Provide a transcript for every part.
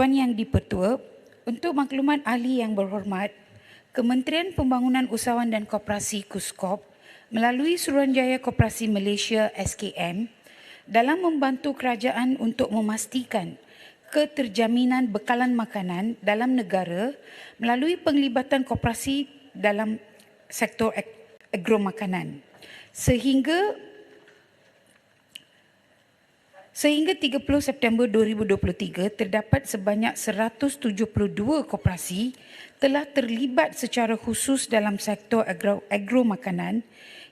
Tuan Yang di-Pertua, untuk maklumat ahli yang berhormat, Kementerian Pembangunan Usahawan dan Koperasi KUSKOP melalui Suruhanjaya Koperasi Malaysia SKM dalam membantu kerajaan untuk memastikan keterjaminan bekalan makanan dalam negara melalui penglibatan koperasi dalam sektor agromakanan. Sehingga 30 September 2023, terdapat sebanyak 172 koperasi telah terlibat secara khusus dalam sektor agromakanan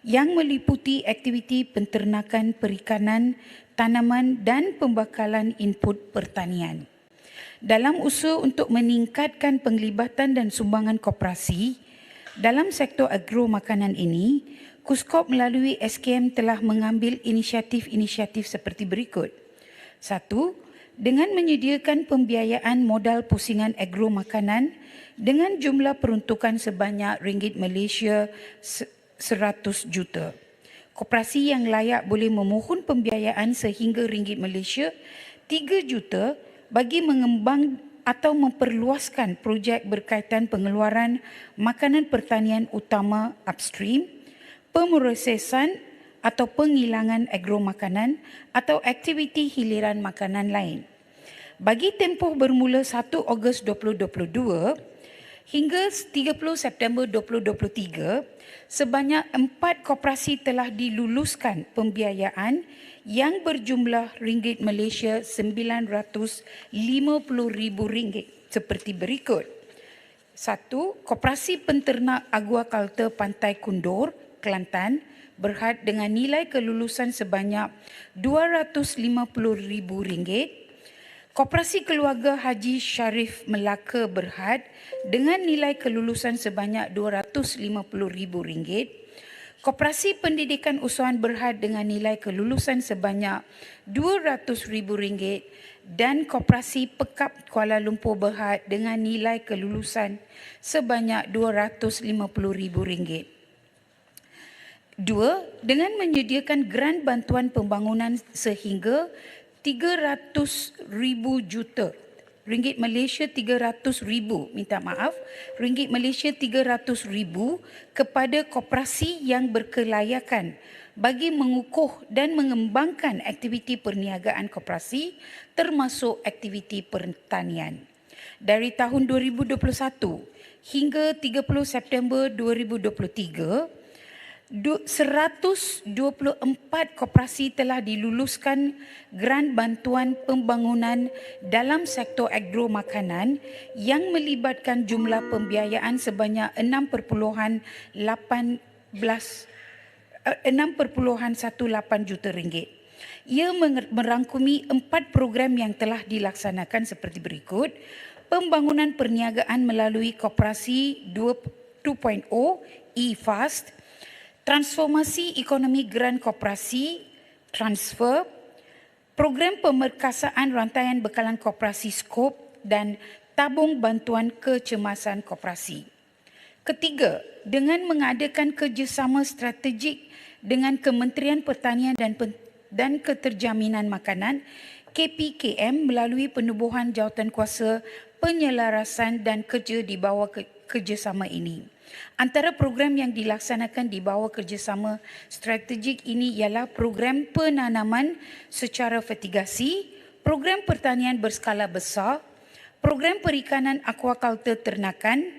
yang meliputi aktiviti penternakan, perikanan, tanaman dan pembekalan input pertanian. Dalam usaha untuk meningkatkan penglibatan dan sumbangan koperasi dalam sektor agromakanan ini, KUSKOP melalui SKM telah mengambil inisiatif-inisiatif seperti berikut. 1. Dengan menyediakan pembiayaan modal pusingan agromakanan dengan jumlah peruntukan sebanyak ringgit Malaysia 100 juta. Koperasi yang layak boleh memohon pembiayaan sehingga ringgit Malaysia 3 juta bagi mengembang atau memperluaskan projek berkaitan pengeluaran makanan pertanian utama upstream, pemrosesan atau penghilangan agromakanan atau aktiviti hiliran makanan lain. Bagi tempoh bermula 1 Ogos 2022 hingga 30 September 2023, sebanyak 4 koperasi telah diluluskan pembiayaan yang berjumlah ringgit Malaysia RM950,000 seperti berikut. 1. Koperasi Penternak Aquaculture Pantai Kundur, Kelantan berhad dengan nilai kelulusan sebanyak RM250,000. Koperasi Keluarga Haji Sharif Melaka berhad dengan nilai kelulusan sebanyak RM250,000. Koperasi Pendidikan Usahawan berhad dengan nilai kelulusan sebanyak RM200,000 dan Koperasi Pekap Kuala Lumpur berhad dengan nilai kelulusan sebanyak RM250,000. 2. Dengan menyediakan grant bantuan pembangunan sehingga 300,000 juta ringgit Malaysia 300,000, ringgit Malaysia 300,000 kepada koperasi yang berkelayakan bagi mengukuh dan mengembangkan aktiviti perniagaan koperasi termasuk aktiviti pertanian. Dari tahun 2021 hingga 30 September 2023, 124 koperasi telah diluluskan grant bantuan pembangunan dalam sektor agromakanan yang melibatkan jumlah pembiayaan sebanyak 6.18 juta ringgit. Ia merangkumi 4 program yang telah dilaksanakan seperti berikut. Pembangunan perniagaan melalui koperasi 2.0 e-Fast, transformasi ekonomi grant koperasi, transfer, program pemerkasaan rantaian bekalan koperasi skop dan tabung bantuan kecemasan koperasi. Ketiga, dengan mengadakan kerjasama strategik dengan Kementerian Pertanian dan Keterjaminan Makanan, KPKM melalui penubuhan jawatankuasa penyelarasan dan kerja di bawah kerjasama ini. Antara program yang dilaksanakan di bawah kerjasama strategik ini ialah program penanaman secara vertigasi, program pertanian berskala besar, program perikanan aquaculture ternakan,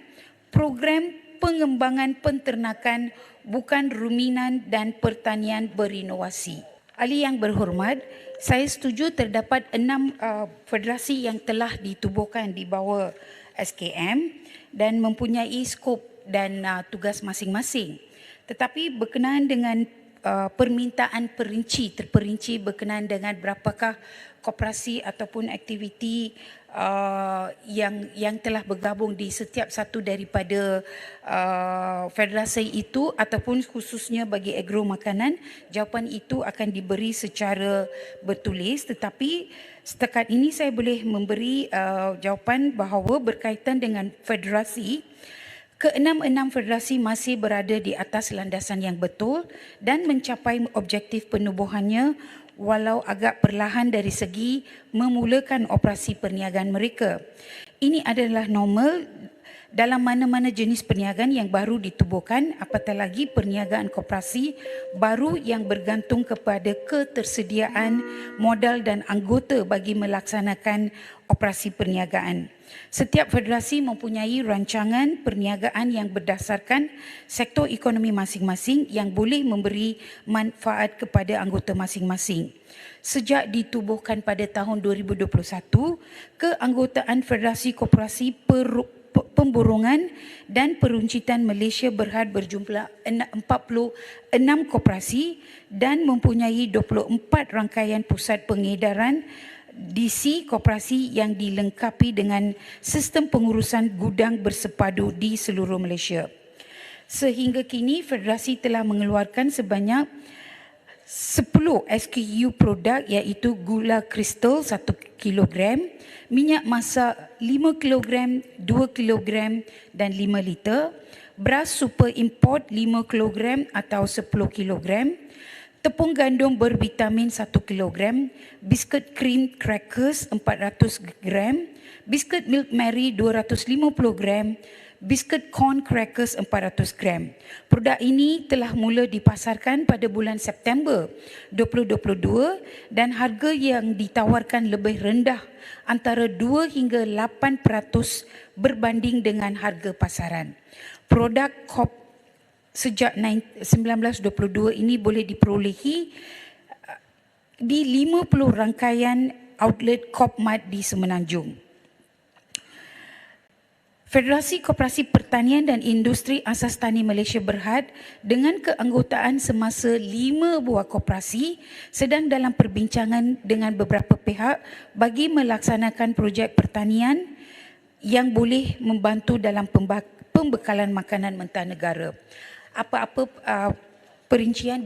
program pengembangan penternakan bukan ruminan dan pertanian berinovasi. Ahli yang berhormat, saya setuju terdapat 6 federasi yang telah ditubuhkan di bawah SKM dan mempunyai skop dan tugas masing-masing. Tetapi berkenaan dengan permintaan terperinci berkenaan dengan berapakah koperasi ataupun aktiviti yang telah bergabung di setiap satu daripada federasi itu ataupun khususnya bagi agromakanan, jawapan itu akan diberi secara bertulis. Tetapi setakat ini saya boleh memberi jawapan bahawa berkaitan dengan federasi, ke-6 federasi masih berada di atas landasan yang betul dan mencapai objektif penubuhannya walau agak perlahan dari segi memulakan operasi perniagaan mereka. Ini adalah normal dalam mana-mana jenis perniagaan yang baru ditubuhkan, apatah lagi perniagaan koperasi baru yang bergantung kepada ketersediaan modal dan anggota bagi melaksanakan operasi perniagaan. Setiap federasi mempunyai rancangan perniagaan yang berdasarkan sektor ekonomi masing-masing yang boleh memberi manfaat kepada anggota masing-masing. Sejak ditubuhkan pada tahun 2021, keanggotaan Federasi Koperasi Pemburongan dan Peruncitan Malaysia Berhad berjumlah 46 koperasi dan mempunyai 24 rangkaian pusat pengedaran DC koperasi yang dilengkapi dengan sistem pengurusan gudang bersepadu di seluruh Malaysia. Sehingga kini Federasi telah mengeluarkan sebanyak 10 SKU produk iaitu gula kristal 1 kilogram, minyak masak 5 kilogram, 2 kilogram dan 5 liter, beras super import 5 kilogram atau 10 kilogram, tepung gandum bervitamin 1 kilogram, biskut krim crackers 400 gram, biskut Milk Mary 250 gram, biskut corn crackers 400 gram. Produk ini telah mula dipasarkan pada bulan September 2022 dan harga yang ditawarkan lebih rendah antara 2 hingga 8% berbanding dengan harga pasaran. Produk KOP sejak 1922 ini boleh diperolehi di 50 rangkaian outlet KOPMart di Semenanjung. Federasi Koperasi Pertanian dan Industri Asas Tani Malaysia Berhad dengan keanggotaan semasa 5 buah koperasi sedang dalam perbincangan dengan beberapa pihak bagi melaksanakan projek pertanian yang boleh membantu dalam pembekalan makanan mentah negara. Apa-apa perincian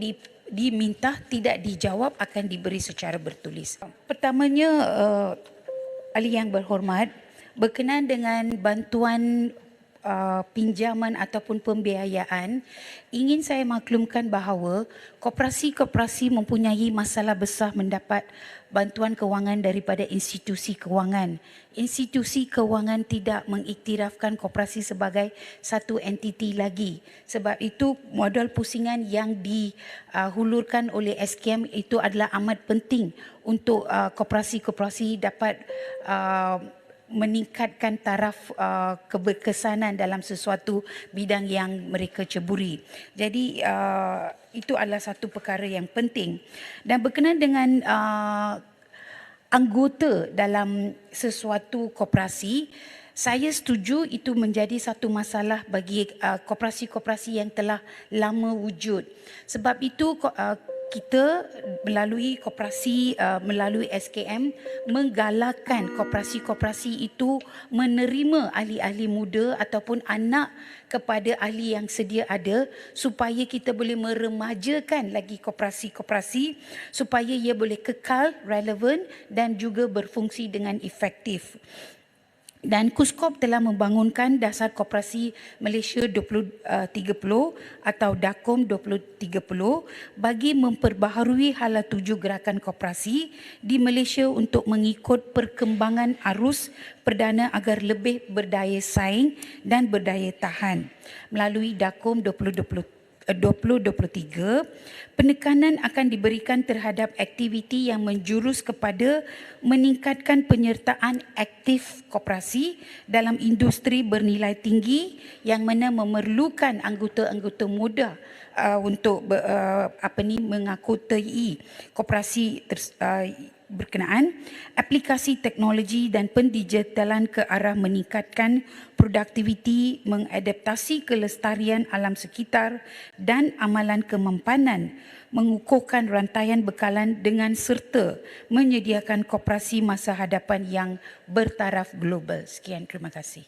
diminta tidak dijawab akan diberi secara bertulis. Pertamanya, ahli yang berhormat, berkenaan dengan bantuan pinjaman ataupun pembiayaan, ingin saya maklumkan bahawa koperasi-koperasi mempunyai masalah besar mendapat bantuan kewangan daripada institusi kewangan. Institusi kewangan tidak mengiktirafkan koperasi sebagai satu entiti lagi. Sebab itu modal pusingan yang dihulurkan oleh SKM itu adalah amat penting untuk koperasi-koperasi dapat meningkatkan taraf keberkesanan dalam sesuatu bidang yang mereka ceburi. Jadi itu adalah satu perkara yang penting. Dan berkenaan dengan anggota dalam sesuatu koperasi, saya setuju itu menjadi satu masalah bagi koperasi-koperasi yang telah lama wujud. Sebab itu kita melalui koperasi, melalui SKM menggalakkan koperasi-koperasi itu menerima ahli-ahli muda ataupun anak kepada ahli yang sedia ada supaya kita boleh meremajakan lagi koperasi-koperasi supaya ia boleh kekal, relevan dan juga berfungsi dengan efektif. Dan KUSKOP telah membangunkan Dasar Koperasi Malaysia 2030 atau DAKOM 2030 bagi memperbaharui hala tuju gerakan koperasi di Malaysia untuk mengikut perkembangan arus perdana agar lebih berdaya saing dan berdaya tahan. Melalui DAKOM 2023, penekanan akan diberikan terhadap aktiviti yang menjurus kepada meningkatkan penyertaan aktif koperasi dalam industri bernilai tinggi yang mana memerlukan anggota-anggota muda untuk mengakui koperasi berkenaan, aplikasi teknologi dan pendigitalan ke arah meningkatkan produktiviti, mengadaptasi kelestarian alam sekitar dan amalan kemampanan, mengukuhkan rantaian bekalan dengan serta menyediakan koperasi masa hadapan yang bertaraf global. Sekian, terima kasih.